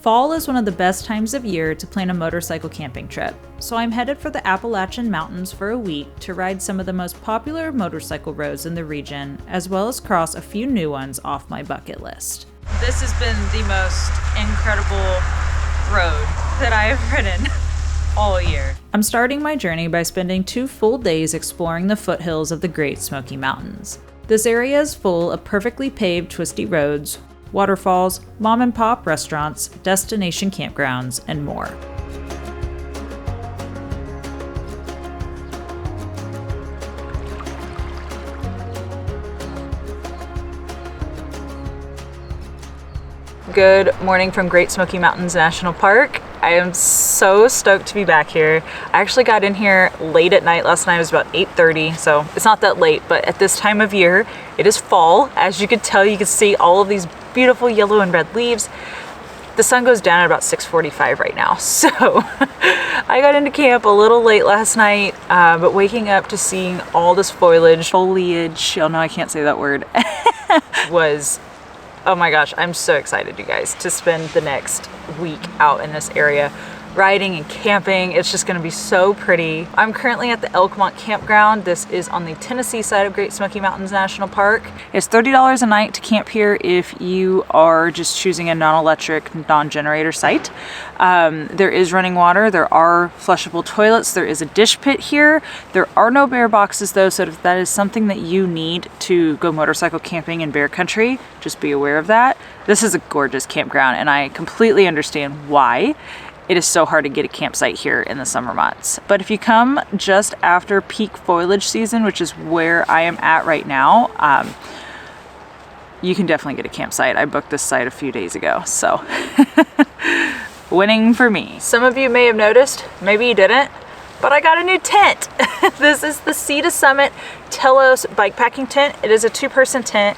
Fall is one of the best times of year to plan a motorcycle camping trip, so I'm headed for the Appalachian Mountains for a week to ride some of the most popular motorcycle roads in the region, as well as cross a few new ones off my bucket list. This has been the most incredible road that I have ridden all year. I'm starting my journey by spending 2 full days exploring the foothills of the Great Smoky Mountains. This area is full of perfectly paved twisty roads, waterfalls, mom and pop restaurants, destination campgrounds, and more. Good morning from Great Smoky Mountains National Park. I am so stoked to be back here. I actually got in here late at night. Last night it was about 8:30, so it's not that late, but at this time of year, it is fall. As you can tell, you can see all of these beautiful yellow and red leaves. The sun goes down at about 6:45 right now, so I got into camp a little late last night, but waking up to seeing all this foliage, oh no, I can't say that word, was, oh my gosh, I'm so excited, you guys, to spend the next week out in this area riding and camping. It's just gonna be so pretty. I'm currently at the Elkmont Campground. This is on the Tennessee side of Great Smoky Mountains National Park. It's $30 a night to camp here if you are just choosing a non-electric, non-generator site. There is running water. There are flushable toilets. There is a dish pit here. There are no bear boxes though, so if that is something that you need to go motorcycle camping in bear country, just be aware of that. This is a gorgeous campground and I completely understand why it is so hard to get a campsite here in the summer months. But if you come just after peak foliage season, which is where I am at right now, you can definitely get a campsite. I booked this site a few days ago, so winning for me. Some of you may have noticed, maybe you didn't, but I got a new tent. This is the Sea to Summit Telos bikepacking tent. It is a 2-person tent.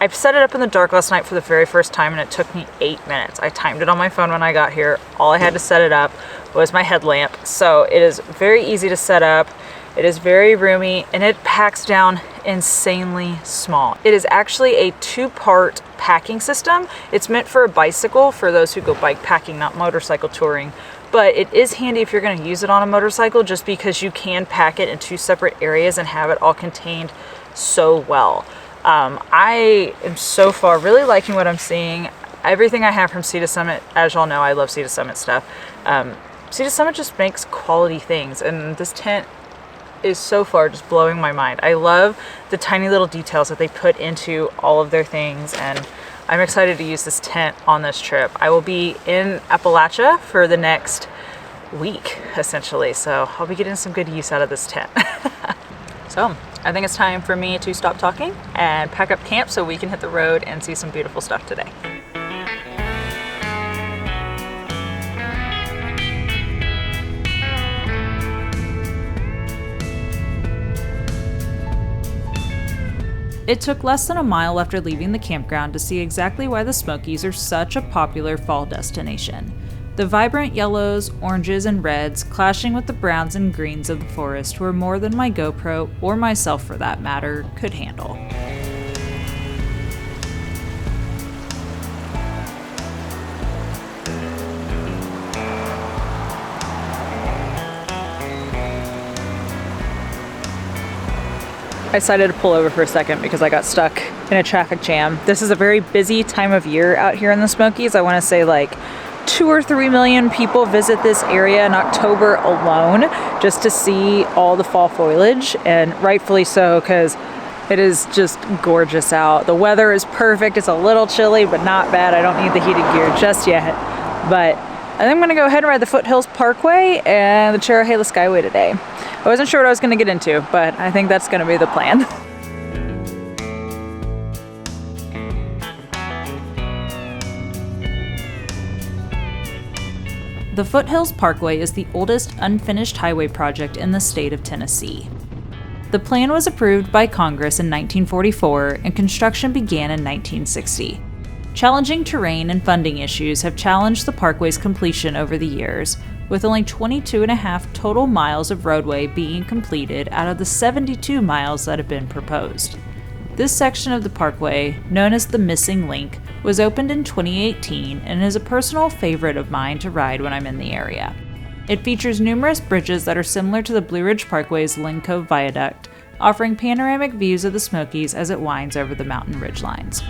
I set it up in the dark last night for the very first time and it took me 8 minutes. I timed it on my phone when I got here. All I had to set it up was my headlamp. So it is very easy to set up. It is very roomy and it packs down insanely small. It is actually a 2-part packing system. It's meant for a bicycle for those who go bike packing, not motorcycle touring. But it is handy if you're going to use it on a motorcycle just because you can pack it in 2 separate areas and have it all contained so well. I am so far really liking what I'm seeing. Everything I have from Sea to Summit, as y'all know, I love Sea to Summit stuff. Sea to Summit just makes quality things, and this tent is so far just blowing my mind. I love the tiny little details that they put into all of their things, and I'm excited to use this tent on this trip. I will be in Appalachia for the next week, essentially, so I'll be getting some good use out of this tent. So I think it's time for me to stop talking and pack up camp so we can hit the road and see some beautiful stuff today. It took less than a mile after leaving the campground to see exactly why the Smokies are such a popular fall destination. The vibrant yellows, oranges, and reds clashing with the browns and greens of the forest were more than my GoPro, or myself for that matter, could handle. I decided to pull over for a second because I got stuck in a traffic jam. This is a very busy time of year out here in the Smokies. I want to say like 2 or 3 million people visit this area in October alone just to see all the fall foliage, and rightfully so because it is just gorgeous out. The weather is perfect. It's a little chilly, but not bad. I don't need the heated gear just yet. But I think I'm gonna go ahead and ride the Foothills Parkway and the Cherohala Skyway today. I wasn't sure what I was gonna get into, but I think that's gonna be the plan. The Foothills Parkway is the oldest unfinished highway project in the state of Tennessee. The plan was approved by Congress in 1944 and construction began in 1960. Challenging terrain and funding issues have challenged the parkway's completion over the years, with only 22.5 total miles of roadway being completed out of the 72 miles that have been proposed. This section of the parkway, known as the Missing Link, was opened in 2018 and is a personal favorite of mine to ride when I'm in the area. It features numerous bridges that are similar to the Blue Ridge Parkway's Lynn Cove Viaduct, offering panoramic views of the Smokies as it winds over the mountain ridgelines.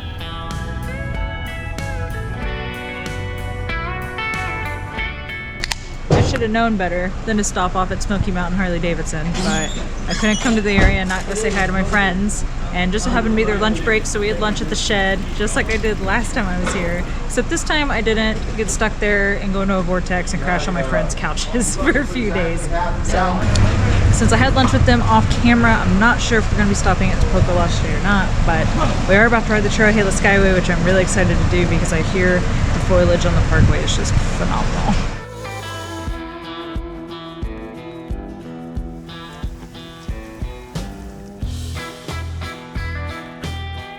I should have known better than to stop off at Smoky Mountain Harley-Davidson, but I couldn't come to the area and not go say hi to my friends. And just so happened to be their lunch break, so we had lunch at the shed, just like I did last time I was here. Except this time I didn't get stuck there and go into a vortex and crash on my friends' couches for a few days. So, since I had lunch with them off camera, I'm not sure if we're going to be stopping at Topeka Lodge today or not, but we are about to ride the Cherohala Skyway, which I'm really excited to do because I hear the foliage on the parkway is just phenomenal.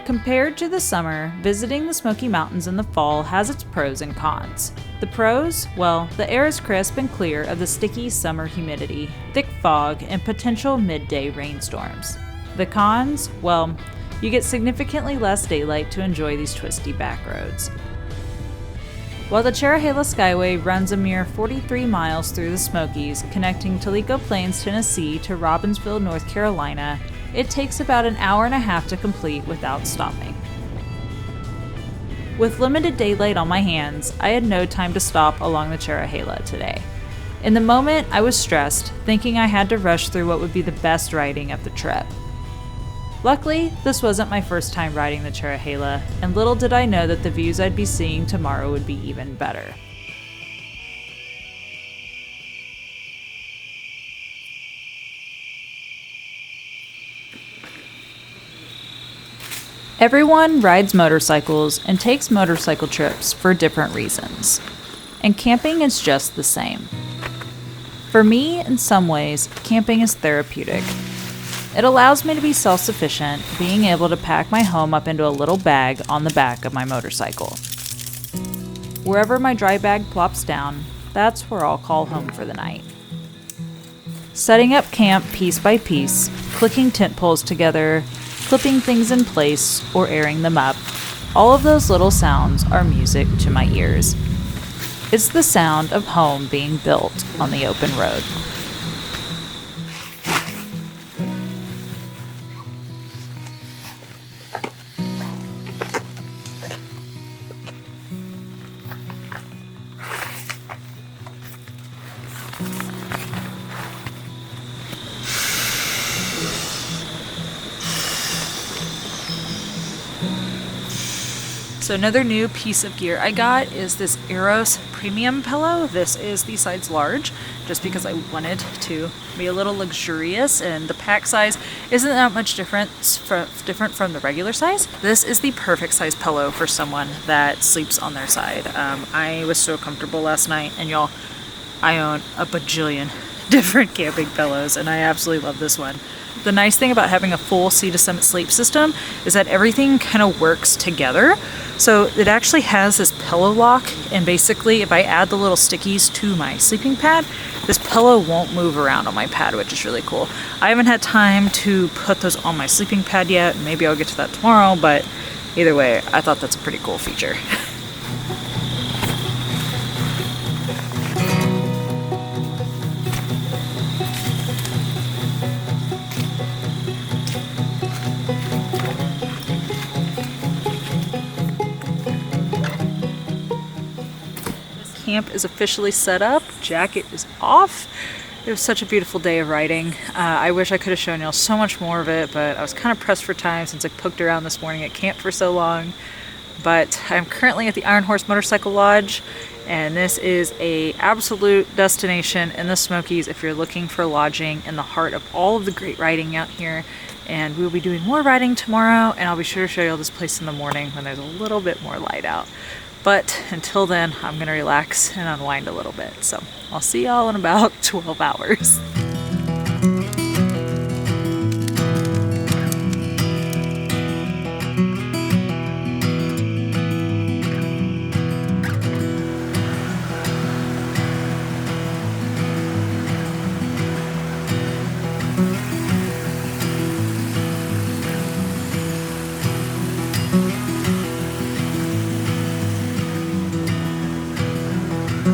Compared to the summer, visiting the Smoky Mountains in the fall has its pros and cons. The pros? Well, the air is crisp and clear of the sticky summer humidity, thick fog, and potential midday rainstorms. The cons? Well, you get significantly less daylight to enjoy these twisty back roads. While the Cherohala Skyway runs a mere 43 miles through the Smokies, connecting Toledo Plains, Tennessee to Robbinsville, North Carolina, it takes about an hour and a half to complete without stopping. With limited daylight on my hands, I had no time to stop along the Cherohala today. In the moment, I was stressed, thinking I had to rush through what would be the best riding of the trip. Luckily, this wasn't my first time riding the Cherohala, and little did I know that the views I'd be seeing tomorrow would be even better. Everyone rides motorcycles and takes motorcycle trips for different reasons, and camping is just the same. For me, in some ways, camping is therapeutic. It allows me to be self-sufficient, being able to pack my home up into a little bag on the back of my motorcycle. Wherever my dry bag plops down, that's where I'll call home for the night. Setting up camp piece by piece, clicking tent poles together, clipping things in place, or airing them up, all of those little sounds are music to my ears. It's the sound of home being built on the open road. So another new piece of gear I got is this Aeros premium pillow. This is the size large, just because I wanted to be a little luxurious, and the pack size isn't that much different from the regular size. This is the perfect size pillow for someone that sleeps on their side. I was so comfortable last night, and y'all, I own a bajillion different camping pillows, and I absolutely love this one. The nice thing about having a full Sea to Summit sleep system is that everything kind of works together. So it actually has this pillow lock, and basically if I add the little stickies to my sleeping pad, this pillow won't move around on my pad, which is really cool. I haven't had time to put those on my sleeping pad yet. Maybe I'll get to that tomorrow, but either way, I thought that's a pretty cool feature. Camp is officially set up. Jacket is off. It was such a beautiful day of riding. I wish I could have shown y'all so much more of it, but I was kind of pressed for time since I poked around this morning at camp for so long. But I'm currently at the Iron Horse Motorcycle Lodge, and this is a absolute destination in the Smokies if you're looking for lodging in the heart of all of the great riding out here. And we'll be doing more riding tomorrow, and I'll be sure to show y'all this place in the morning when there's a little bit more light out. But until then, I'm gonna relax and unwind a little bit. So I'll see y'all in about 12 hours. Good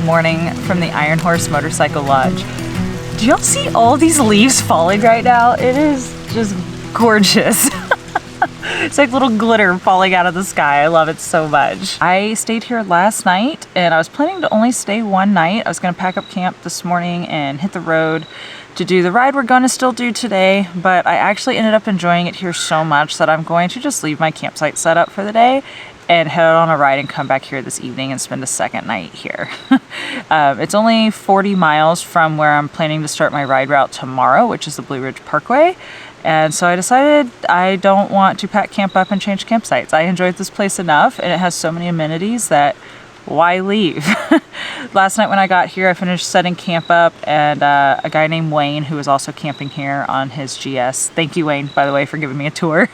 morning from the Iron Horse Motorcycle Lodge. Do y'all see all these leaves falling right now? It is just gorgeous. It's like little glitter falling out of the sky. I love it so much. I stayed here last night and I was planning to only stay one night. I was gonna pack up camp this morning and hit the road to do the ride we're gonna still do today, but I actually ended up enjoying it here so much that I'm going to just leave my campsite set up for the day and head on a ride and come back here this evening and spend a second night here. It's only 40 miles from where I'm planning to start my ride route tomorrow, which is the Blue Ridge Parkway. And so I decided I don't want to pack camp up and change campsites. I enjoyed this place enough and it has so many amenities that why leave? Last night when I got here, I finished setting camp up and a guy named Wayne, who was also camping here on his GS. Thank you, Wayne, by the way, for giving me a tour.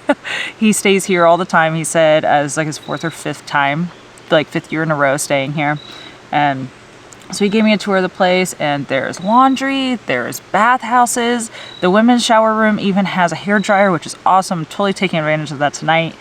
He stays here all the time. He said as like his 4th or 5th time, like 5th year in a row staying here. And so he gave me a tour of the place and there's laundry, there's bathhouses. The women's shower room even has a hair dryer, which is awesome. I'm totally taking advantage of that tonight.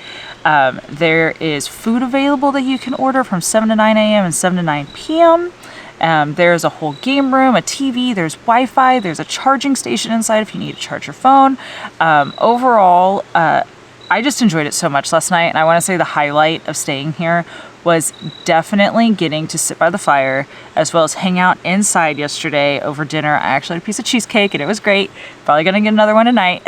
There is food available that you can order from 7 to 9 a.m. and 7 to 9 p.m. There's a whole game room, a TV, there's Wi-Fi, there's a charging station inside if you need to charge your phone. Overall, I just enjoyed it so much last night, and I want to say the highlight of staying here was definitely getting to sit by the fire as well as hang out inside yesterday over dinner. I actually had a piece of cheesecake and it was great. Probably gonna get another one tonight.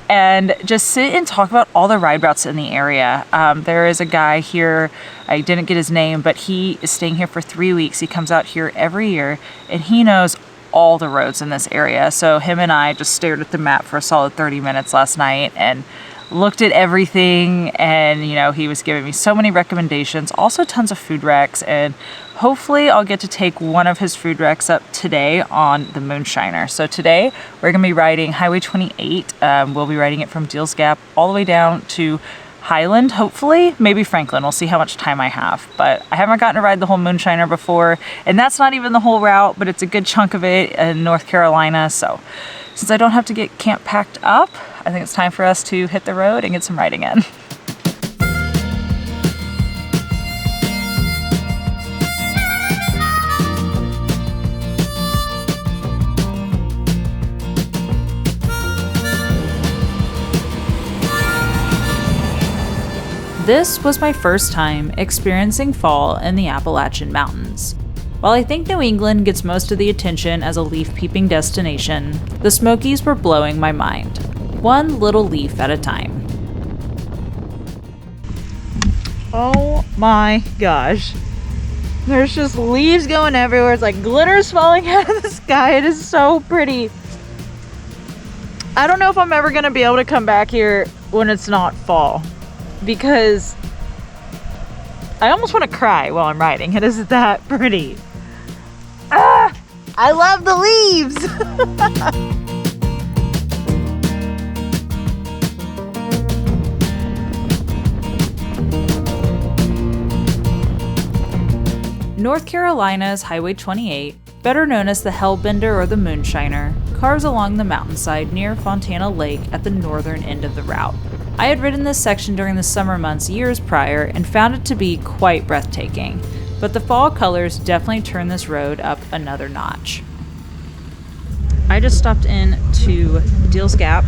And just sit and talk about all the ride routes in the area. There is a guy here, I didn't get his name, but he is staying here for 3 weeks. He comes out here every year and he knows all the roads in this area. So him and I just stared at the map for a solid 30 minutes last night and looked at everything, and you know, he was giving me so many recommendations, also tons of food wrecks, and hopefully I'll get to take one of his food wrecks up today on the Moonshiner. So today we're gonna be riding Highway 28. We'll be riding it from Deals Gap all the way down to Highland, hopefully, maybe Franklin. We'll see how much time I have, but I haven't gotten to ride the whole Moonshiner before, and that's not even the whole route, but it's a good chunk of it in North Carolina. So since I don't have to get camp packed up, I think it's time for us to hit the road and get some riding in. This was my first time experiencing fall in the Appalachian Mountains. While I think New England gets most of the attention as a leaf-peeping destination, the Smokies were blowing my mind, one little leaf at a time. Oh my gosh. There's just leaves going everywhere. It's like glitter's falling out of the sky. It is so pretty. I don't know if I'm ever going to be able to come back here when it's not fall, because I almost want to cry while I'm riding. It is that pretty. Ah, I love the leaves. North Carolina's Highway 28, better known as the Hellbender or the Moonshiner, carves along the mountainside near Fontana Lake at the northern end of the route. I had ridden this section during the summer months years prior and found it to be quite breathtaking, but the fall colors definitely turned this road up another notch. I just stopped in to Deals Gap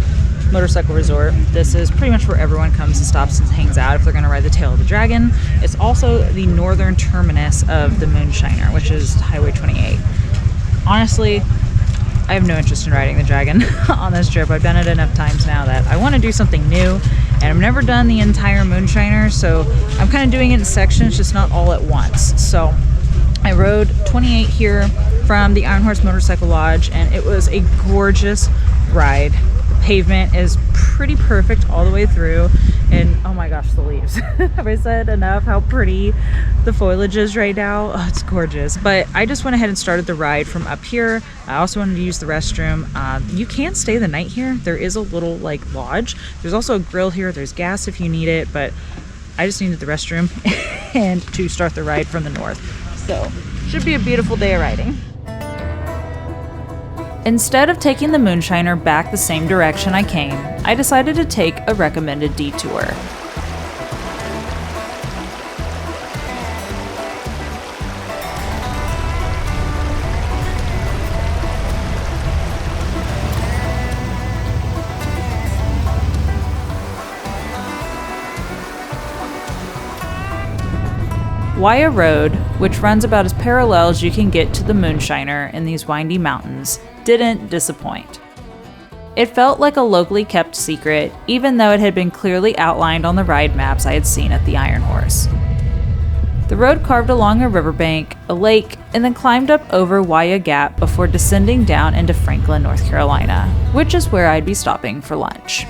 Motorcycle Resort. This is pretty much where everyone comes and stops and hangs out if they're going to ride the Tail of the Dragon. It's also the northern terminus of the Moonshiner, which is Highway 28. Honestly, I have no interest in riding the Dragon on this trip. I've done it enough times now that I want to do something new, and I've never done the entire Moonshiner, so I'm kind of doing it in sections, just not all at once. So I rode 28 here from the Iron Horse Motorcycle Lodge, and it was a gorgeous ride. The pavement is pretty perfect all the way through, and oh my gosh, the leaves. Have I said enough how pretty the foliage is right now? Oh, it's gorgeous. But I just went ahead and started the ride from up here. I also wanted to use the restroom. You can stay the night here. There is a little like lodge. There's also a grill here. There's gas if you need it, but I just needed the restroom and to start the ride from the north. So should be a beautiful day of riding. Instead of taking the Moonshiner back the same direction I came, I decided to take a recommended detour. Wayah Road, which runs about as parallel as you can get to the Moonshiner in these windy mountains, didn't disappoint. It felt like a locally kept secret, even though it had been clearly outlined on the ride maps I had seen at the Iron Horse. The road carved along a riverbank, a lake, and then climbed up over Wayah Gap before descending down into Franklin, North Carolina, which is where I'd be stopping for lunch.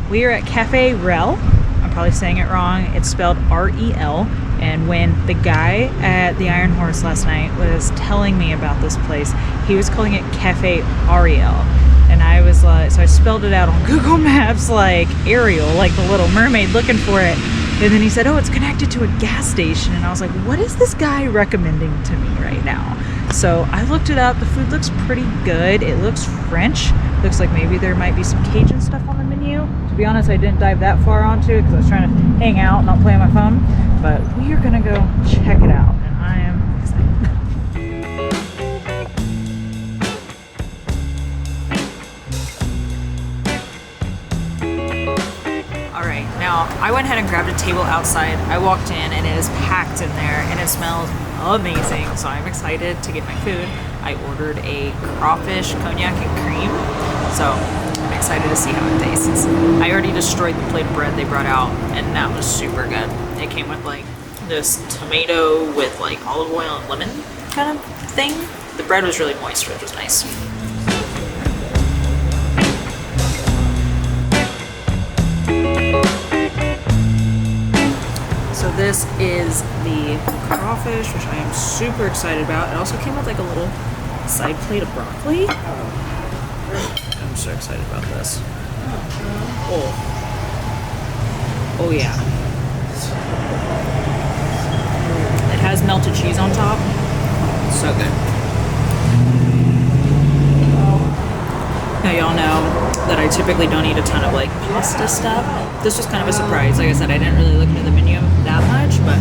We are at Cafe Rel. I'm probably saying it wrong. It's spelled R-E-L. And when the guy at the Iron Horse last night was telling me about this place, he was calling it Cafe Ariel. And I was like, so I spelled it out on Google Maps like Ariel, like the Little Mermaid, looking for it. And then he said, oh, it's connected to a gas station. And I was like, what is this guy recommending to me right now? So I looked it up. The food looks pretty good. It looks French. Looks like maybe there might be some Cajun stuff on the menu. To be honest, I didn't dive that far onto it because I was trying to hang out, not play on my phone. But we are gonna go check it out, and I am excited. All right, now I went ahead and grabbed a table outside. I walked in and it is packed in there and it smells amazing. So I'm excited to get my food. I ordered a crawfish, cognac, and cream. So I'm excited to see how it tastes. I already destroyed the plate of bread they brought out and that was super good. It came with like this tomato with like olive oil and lemon kind of thing. The bread was really moist, which was nice. So this is the crawfish, which I am super excited about. It also came with like a little side plate of broccoli. I'm so excited about this. Oh yeah. It has melted cheese on top. So good. Now y'all know that I typically don't eat a ton of like pasta stuff. This was kind of a surprise. Like I said, I didn't really look into the menu that much, but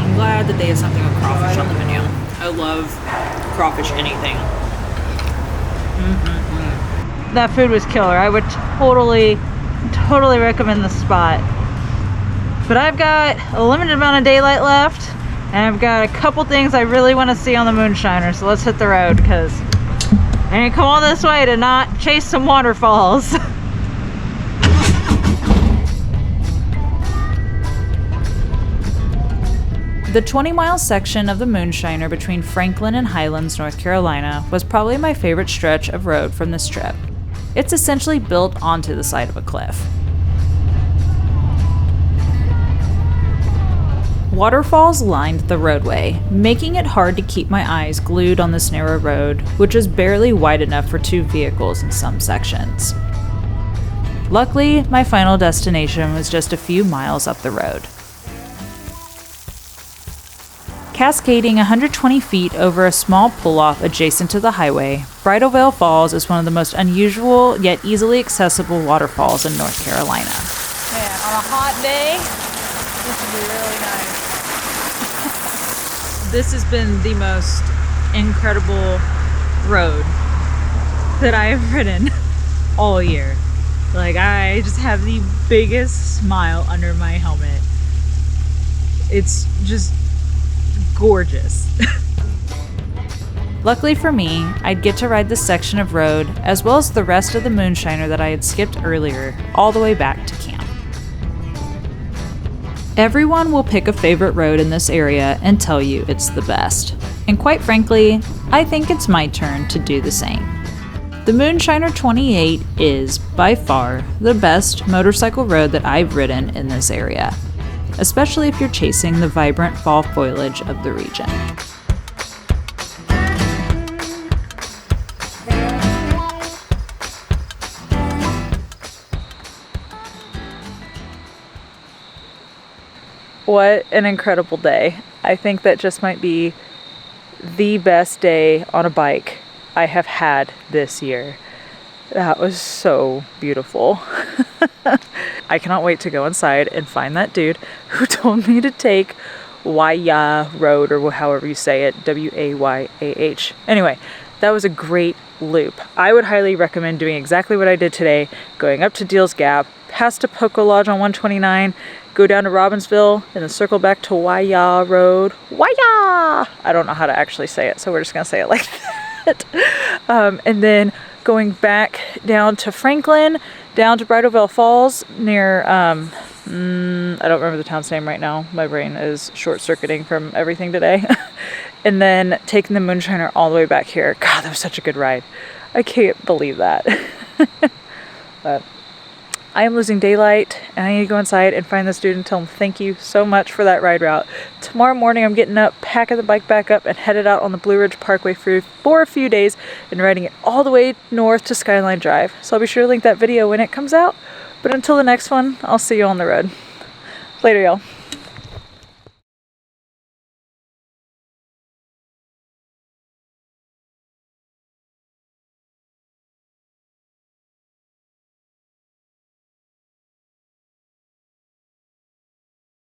I'm glad that they had something with crawfish on the menu. I love crawfish anything. That food was killer. I would totally recommend the spot. But I've got a limited amount of daylight left, and I've got a couple things I really want to see on the Moonshiner, so let's hit the road, because I didn't come all this way to not chase some waterfalls. The 20-mile section of the Moonshiner between Franklin and Highlands, North Carolina was probably my favorite stretch of road from this trip. It's essentially built onto the side of a cliff. Waterfalls lined the roadway, making it hard to keep my eyes glued on this narrow road, which is barely wide enough for 2 vehicles in some sections. Luckily, my final destination was just a few miles up the road. Cascading 120 feet over a small pull-off adjacent to the highway, Bridal Veil Falls is one of the most unusual yet easily accessible waterfalls in North Carolina. Man, on a hot day, this would be really nice. This has been the most incredible road that I have ridden all year. Like, I just have the biggest smile under my helmet. It's just gorgeous. Luckily for me, I'd get to ride this section of road, as well as the rest of the Moonshiner that I had skipped earlier, all the way back to camp. Everyone will pick a favorite road in this area and tell you it's the best. And quite frankly, I think it's my turn to do the same. The Moonshiner 28 is, by far, the best motorcycle road that I've ridden in this area, especially if you're chasing the vibrant fall foliage of the region. What an incredible day. I think that just might be the best day on a bike I have had this year. That was so beautiful. I cannot wait to go inside and find that dude who told me to take Wayah Road, or however you say it, W-A-Y-A-H. Anyway, that was a great loop. I would highly recommend doing exactly what I did today, going up to Deals Gap, past Poco Lodge on 129, go down to Robbinsville, and then circle back to Wayah Road. Wayah! I don't know how to actually say it, so we're just gonna say it like that. And then going back down to Franklin, down to Bridalveil Falls near, I don't remember the town's name right now. My brain is short-circuiting from everything today. And then taking the Moonshiner all the way back here. God, that was such a good ride. I can't believe that. But I am losing daylight, and I need to go inside and find this dude and tell him thank you so much for that ride route. Tomorrow morning I'm getting up, packing the bike back up, and headed out on the Blue Ridge Parkway for a few days and riding it all the way north to Skyline Drive. So I'll be sure to link that video when it comes out. But until the next one, I'll see you on the road. Later, y'all.